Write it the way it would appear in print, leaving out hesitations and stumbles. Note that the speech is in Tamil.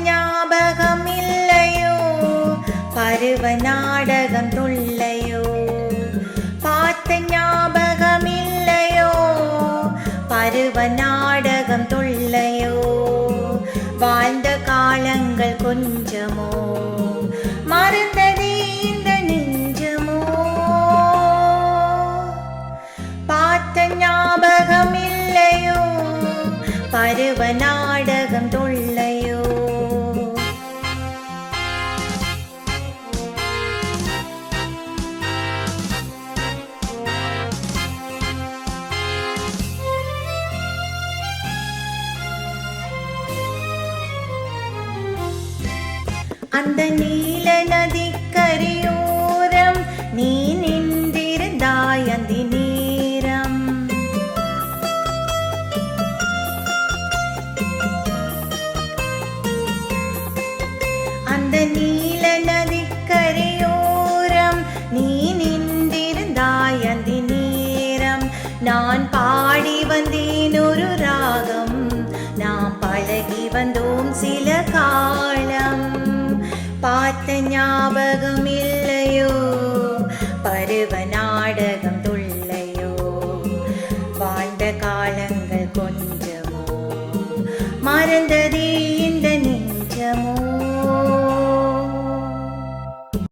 ஞாபகம் இல்லையோ பருவ நாடகம் தொல்லையோ? பார்த்த ஞாபகம் இல்லையோ பருவ நாடகம் தொல்லையோ? வாழ்ந்த காலங்கள் கொஞ்சமோ மறந்ததே இந்த நெஞ்சமோ? பார்த்த ஞாபகம் இல்லையோ பருவ நாடகம் தொல்லையோ? அந்த நீல நதிக்கரையோரம் நீ நின்றிருந்தாய் அந்த நேரம். அந்த நீல நதிக்கரையோரம் நீ நின்றிருந்தாய் அந்த நேரம். நான் பாடி வந்தேன் ஒரு ராகம், நாம் பழகி வந்தோம் சில காலம். பார்த்த ஞாபகம் இல்லையோ பருவ நாடகம் தொல்லையோ? வாழ்ந்த காலங்கள் கொஞ்சமோ மறந்ததே